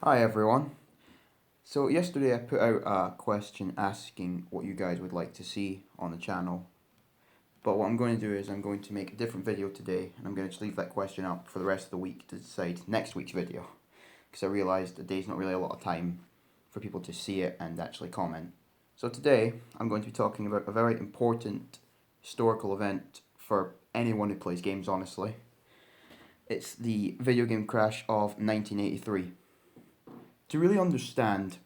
Hi everyone. So yesterday I put out a question asking what you guys would like to see on the channel. But what I'm going to do is I'm going to make a different video today and I'm going to just leave that question up for the rest of the week to decide next week's video. Because I realised a day's not really a lot of time for people to see it and actually comment. So today I'm going to be talking about a very important historical event for anyone who plays games, honestly. It's the video game crash of 1983. To really understand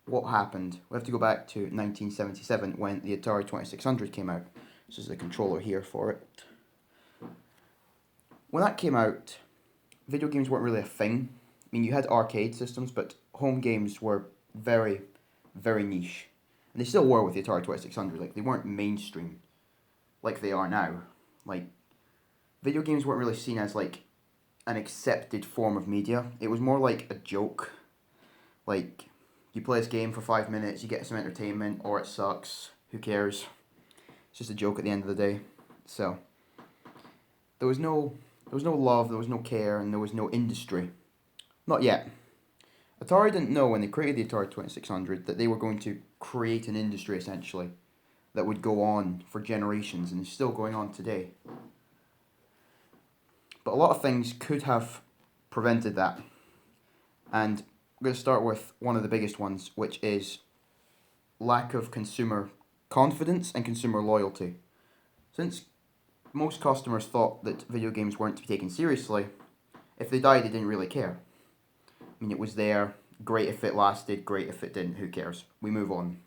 what happened, we have to go back to 1977 when the Atari 2600 came out. This is the controller here for it. When that came out, video games weren't really a thing. I mean, you had arcade systems, but home games were very, very niche. And they still were with the Atari 2600. Like, they weren't mainstream like they are now. Like, video games weren't really seen as, like, an accepted form of media. It was more like a joke. Like, you play this game for 5 minutes, you get some entertainment, or it sucks. Who cares? It's just a joke at the end of the day. So there was no love, there was no care, and there was no industry. Not yet. Atari didn't know when they created the Atari 2600 that they were going to create an industry essentially that would go on for generations and is still going on today. But a lot of things could have prevented that. And we're going to start with one of the biggest ones, which is lack of consumer confidence and consumer loyalty. Since most customers thought that video games weren't to be taken seriously, if they died, they didn't really care. I mean, it was there, great if it lasted, great if it didn't, who cares? We move on.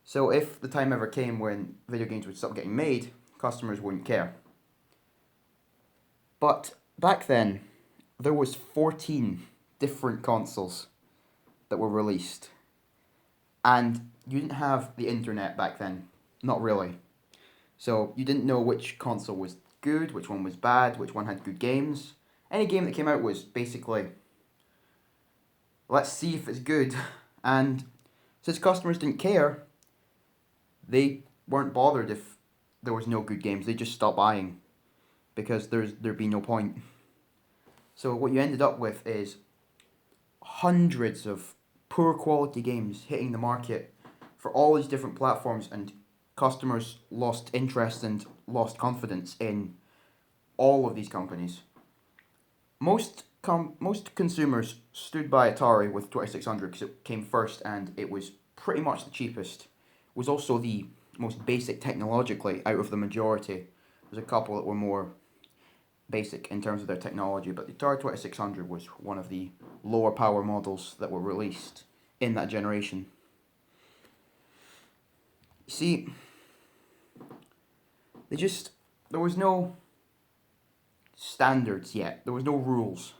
So if the time ever came when video games would stop getting made, customers wouldn't care. But back then, there was 14 different consoles that were released. And you didn't have the internet back then. Not really. So you didn't know which console was good, which one was bad, which one had good games. Any game that came out was basically, let's see if it's good. And since customers didn't care, they weren't bothered if there was no good games. They just stopped buying because there'd be no point. So what you ended up with is hundreds of poor quality games hitting the market for all these different platforms, and customers lost interest and lost confidence in all of these companies. Most consumers stood by Atari with 2600 because it came first and it was pretty much the cheapest. It was also the most basic technologically out of the majority. There's a couple that were more basic in terms of their technology, but the Atari 2600 was one of the lower power models that were released in that generation. You see, there was no standards yet. There was no rules.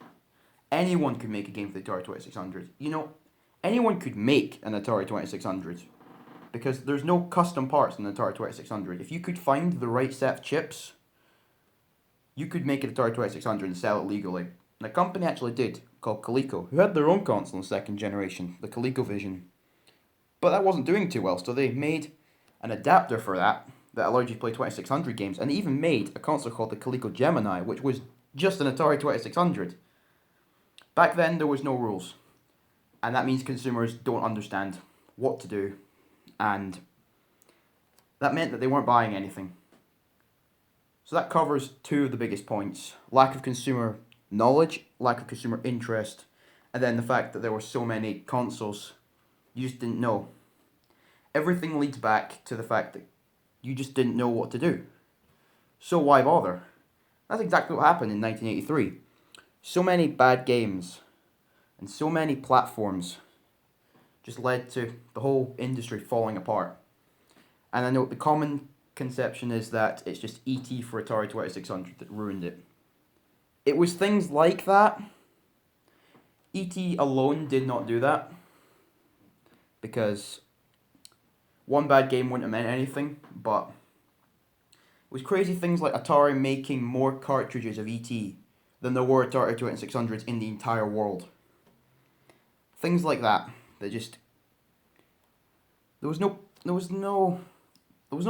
Anyone could make a game for the Atari 2600. Anyone could make an Atari 2600 because there's no custom parts in the Atari 2600. If you could find the right set of chips, you could make an Atari 2600 and sell it legally. And a company actually did, called Coleco, who had their own console in second generation, the ColecoVision. But that wasn't doing too well, so they made an adapter for that allowed you to play 2600 games, and they even made a console called the Coleco Gemini, which was just an Atari 2600. Back then, there was no rules, and that means consumers don't understand what to do, and that meant that they weren't buying anything. So that covers two of the biggest points: lack of consumer knowledge, lack of consumer interest, and then the fact that there were so many consoles, you just didn't know. Everything leads back to the fact that you just didn't know what to do. So why bother? That's exactly what happened in 1983. So many bad games and so many platforms just led to the whole industry falling apart. And I know the common conception is that it's just ET for Atari 2600 that ruined it. It was things like that. ET alone did not do that, because one bad game wouldn't have meant anything, but it was crazy things like Atari making more cartridges of ET than there were Atari 2600s in the entire world. Things like that. That just there was no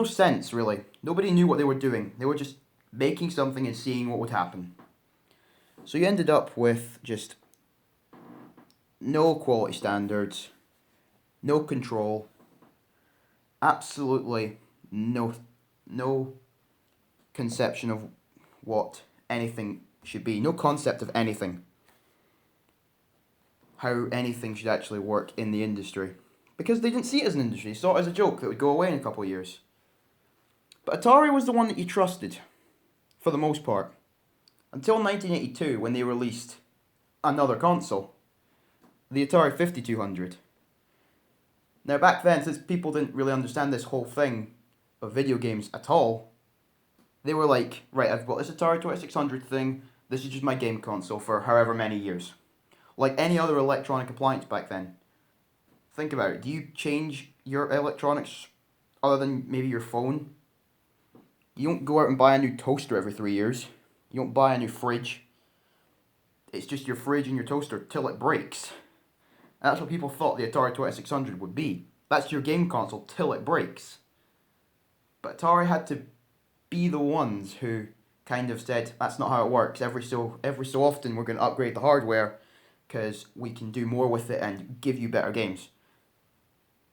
sense really. Nobody knew what they were doing. They were just making something and seeing what would happen. So you ended up with just no quality standards, no control, absolutely no conception of what anything should be, no concept of anything, how anything should actually work in the industry. Because they didn't see it as an industry, they saw it as a joke that would go away in a couple of years. But Atari was the one that you trusted, for the most part. Until 1982, when they released another console, the Atari 5200. Now back then, since people didn't really understand this whole thing of video games at all, they were like, right, I've got this Atari 2600 thing, this is just my game console for however many years. Like any other electronic appliance back then. Think about it, do you change your electronics other than maybe your phone? You don't go out and buy a new toaster every 3 years. You don't buy a new fridge. It's just your fridge and your toaster till it breaks. And that's what people thought the Atari 2600 would be. That's your game console till it breaks. But Atari had to be the ones who kind of said, that's not how it works. Every so often we're going to upgrade the hardware because we can do more with it and give you better games.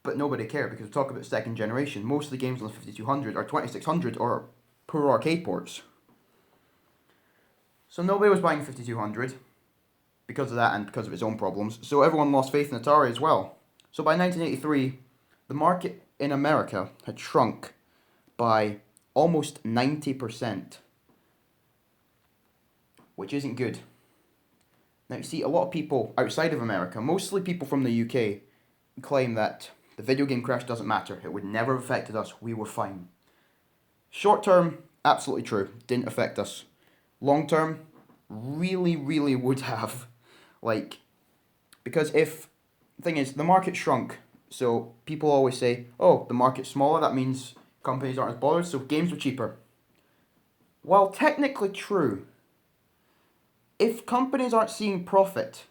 But nobody cared because we talk about second generation. Most of the games on the 5200 or 2600 or poor arcade ports. So nobody was buying 5200 because of that and because of its own problems. So everyone lost faith in Atari as well. So by 1983, the market in America had shrunk by almost 90%, which isn't good. Now you see, a lot of people outside of America, mostly people from the UK, claim that the video game crash doesn't matter. It would never have affected us. We were fine. Short term, absolutely true. Didn't affect us. Long term, really, really would have. Because the thing is, the market shrunk. So people always say, oh, the market's smaller, that means companies aren't as bothered, so games were cheaper. While technically true, if companies aren't seeing profit,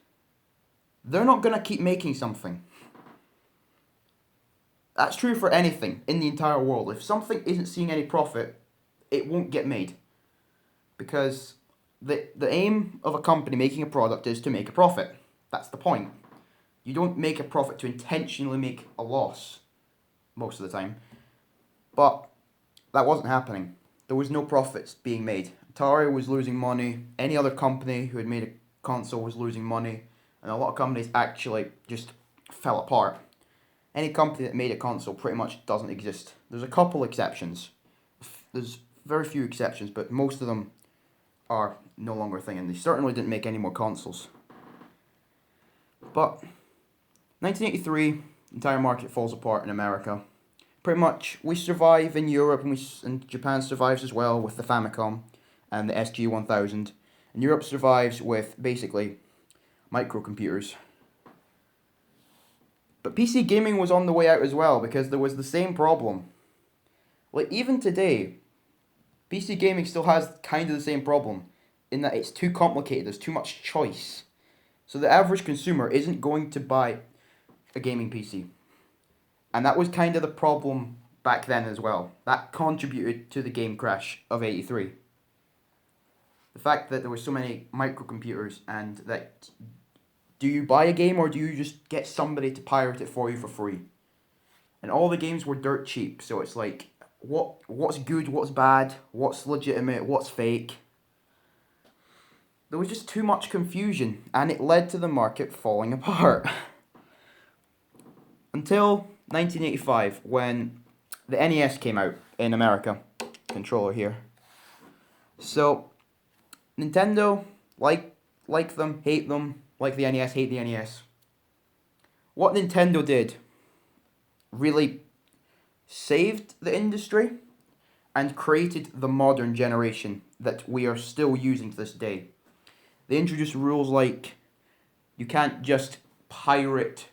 they're not going to keep making something. That's true for anything in the entire world. If something isn't seeing any profit, it won't get made. Because the aim of a company making a product is to make a profit. That's the point. You don't make a profit to intentionally make a loss most of the time. But that wasn't happening. There was no profits being made. Atari was losing money. Any other company who had made a console was losing money. And a lot of companies actually just fell apart. Any company that made a console pretty much doesn't exist. There's a couple exceptions. There's very few exceptions, but most of them are no longer a thing, and they certainly didn't make any more consoles. But 1983, the entire market falls apart in America. Pretty much, we survive in Europe, and Japan survives as well with the Famicom and the SG-1000. And Europe survives with basically microcomputers. But PC gaming was on the way out as well, because there was the same problem. Like, even today, PC gaming still has kind of the same problem, in that it's too complicated, there's too much choice. So the average consumer isn't going to buy a gaming PC. And that was kind of the problem back then as well. That contributed to the game crash of 83. The fact that there were so many microcomputers, and that do you buy a game or do you just get somebody to pirate it for you for free? And all the games were dirt cheap, so it's like, what's good, what's bad, what's legitimate, what's fake? There was just too much confusion, and it led to the market falling apart. Until 1985, when the NES came out in America. Controller here. So, Nintendo, like them, hate them, like the NES, hate the NES. What Nintendo did really saved the industry and created the modern generation that we are still using to this day. They introduced rules like you can't just pirate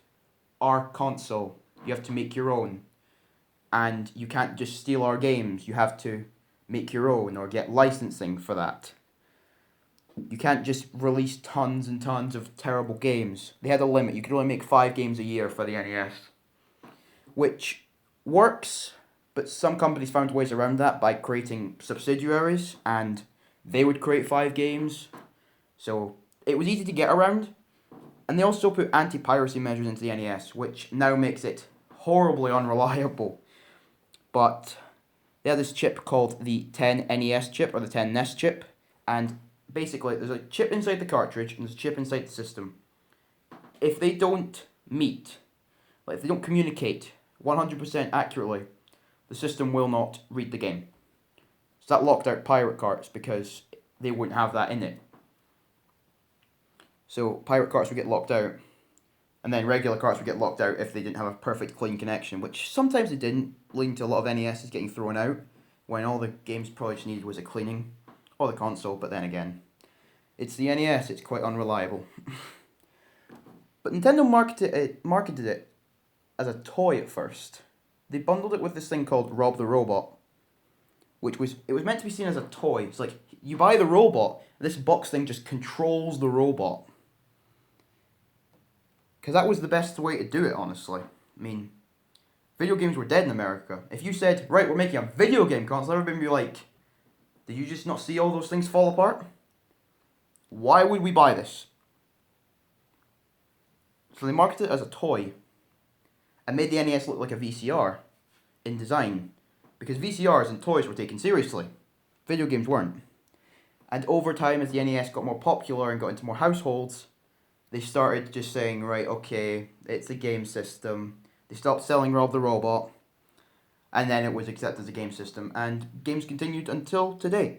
our console, you have to make your own. And you can't just steal our games, you have to make your own or get licensing for that. You can't just release tons and tons of terrible games. They had a limit. You could only make 5 games a year for the NES. Which works, but some companies found ways around that by creating subsidiaries, and they would create 5 games. So it was easy to get around, And they also put anti-piracy measures into the NES, which now makes it horribly unreliable. But they had this chip called the 10NES chip, or the 10NES chip, and basically there's a chip inside the cartridge and there's a chip inside the system. If they don't meet, like if they don't communicate 100% accurately, the system will not read the game. So that locked out pirate carts because they wouldn't have that in it. So pirate carts would get locked out, and then regular carts would get locked out if they didn't have a perfect clean connection, which sometimes they didn't, leading to a lot of NESs getting thrown out when all the games probably just needed was a cleaning, or the console, but then again, it's the NES, it's quite unreliable. But Nintendo marketed it as a toy at first. They bundled it with this thing called Rob the Robot, which was meant to be seen as a toy. It's like, you buy the robot, this box thing just controls the robot. Because that was the best way to do it, honestly. I mean, video games were dead in America. If you said, right, we're making a video game console, everybody would be like, did you just not see all those things fall apart? Why would we buy this? So they marketed it as a toy and made the NES look like a VCR in design, because VCRs and toys were taken seriously. Video games weren't. And over time, as the NES got more popular and got into more households, they started just saying, right, okay, it's a game system. They stopped selling Rob the Robot, and then it was accepted as a game system, and games continued until today.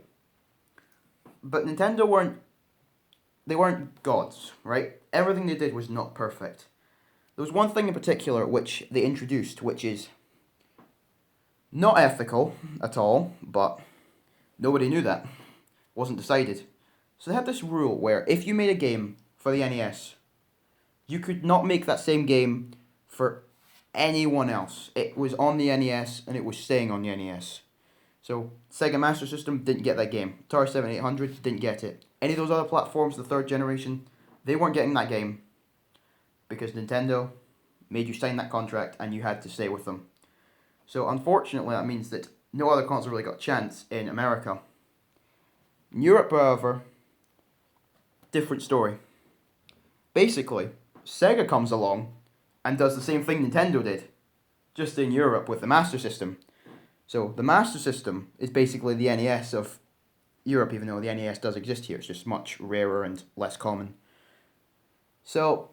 But Nintendo weren't gods, right? Everything they did was not perfect. There was one thing in particular which they introduced, which is not ethical at all, but nobody knew that. It wasn't decided. So they had this rule where if you made a game for the NES, you could not make that same game for anyone else. It was on the NES and it was staying on the NES. So Sega Master System didn't get that game. Atari 7800 didn't get it. Any of those other platforms, the third generation, they weren't getting that game because Nintendo made you sign that contract and you had to stay with them. So unfortunately, that means that no other console really got a chance in America. In Europe, however, different story. Basically, Sega comes along and does the same thing Nintendo did, just in Europe with the Master System. So the Master System is basically the NES of Europe, even though the NES does exist here. It's just much rarer and less common. So,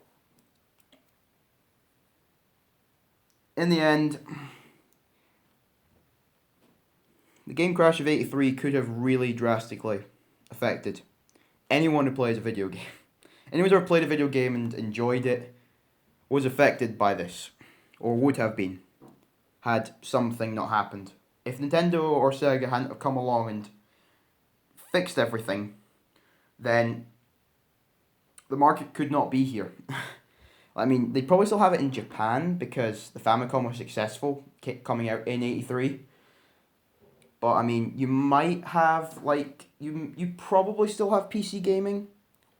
in the end, the game crash of '83 could have really drastically affected anyone who plays a video game. Anyone who's ever played a video game and enjoyed it was affected by this, or would have been, had something not happened. If Nintendo or Sega hadn't have come along and fixed everything, then the market could not be here. I mean, they probably still have it in Japan because the Famicom was successful coming out in '83. But I mean, you might have you probably still have PC gaming,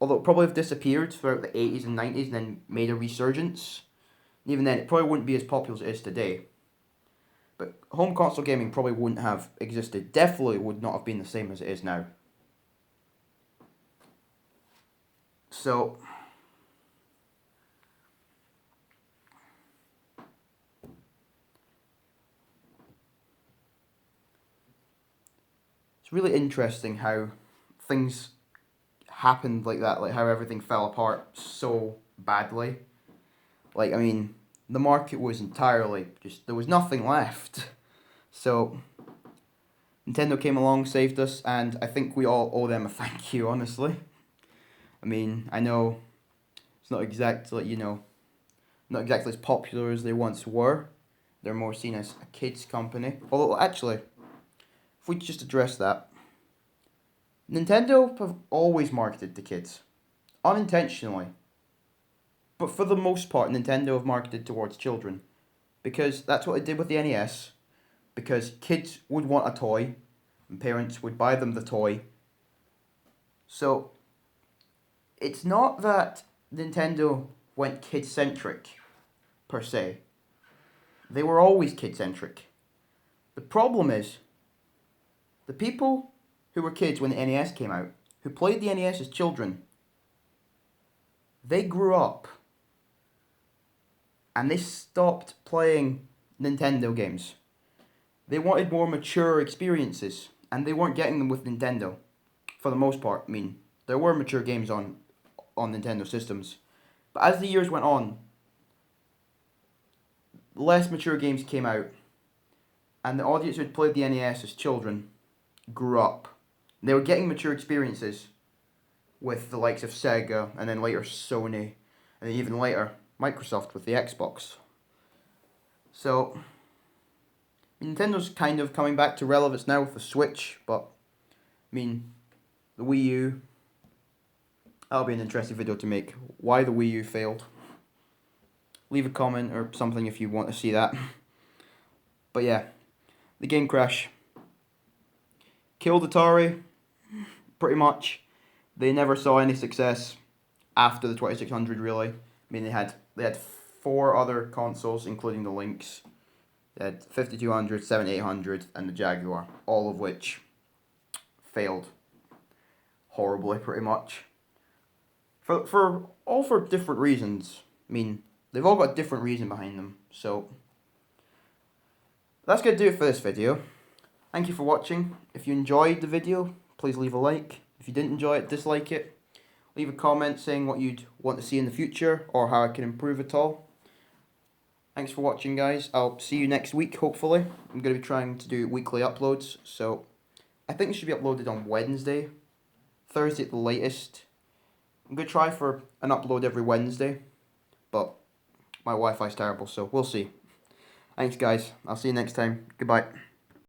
although it probably have disappeared throughout the '80s and '90s and then made a resurgence. And even then, it probably wouldn't be as popular as it is today. But home console gaming probably wouldn't have existed. Definitely would not have been the same as it is now. So, it's really interesting how things happened like that, like how everything fell apart so badly. Like, I mean, the market was entirely just, there was nothing left. So, Nintendo came along, saved us, and I think we all owe them a thank you, honestly. I mean, I know it's not exactly, not exactly as popular as they once were. They're more seen as a kids company. Although, actually, if we just address that, Nintendo have always marketed to kids, unintentionally. But for the most part, Nintendo have marketed towards children, because that's what they did with the NES, because kids would want a toy, and parents would buy them the toy. So, it's not that Nintendo went kid-centric, per se. They were always kid-centric. The problem is, the people who were kids when the NES came out, who played the NES as children, They grew up and they stopped playing Nintendo games. They wanted more mature experiences, and they weren't getting them with Nintendo, for the most part. I mean, there were mature games on Nintendo systems, but as the years went on, less mature games came out, and the audience who had played the NES as children grew up. They were getting mature experiences with the likes of Sega, and then later Sony, and then even later Microsoft with the Xbox. So Nintendo's kind of coming back to relevance now with the Switch, but I mean, the Wii U, that'll be an interesting video to make. Why the Wii U failed. Leave a comment or something if you want to see that. But yeah, the game crash killed Atari, pretty much. They never saw any success after the 2600, really. I mean, they had 4 other consoles, including the Lynx. They had 5200, 7800, and the Jaguar, all of which failed horribly, pretty much. For different reasons. I mean, they've all got a different reason behind them. So that's going to do it for this video. Thank you for watching. If you enjoyed the video, please leave a like. If you didn't enjoy it, dislike it. Leave a comment saying what you'd want to see in the future or how I can improve at all. Thanks for watching, guys. I'll see you next week, hopefully. I'm going to be trying to do weekly uploads, so I think it should be uploaded on Wednesday. Thursday at the latest. I'm going to try for an upload every Wednesday, but my Wi-Fi's terrible, so we'll see. Thanks, guys. I'll see you next time. Goodbye.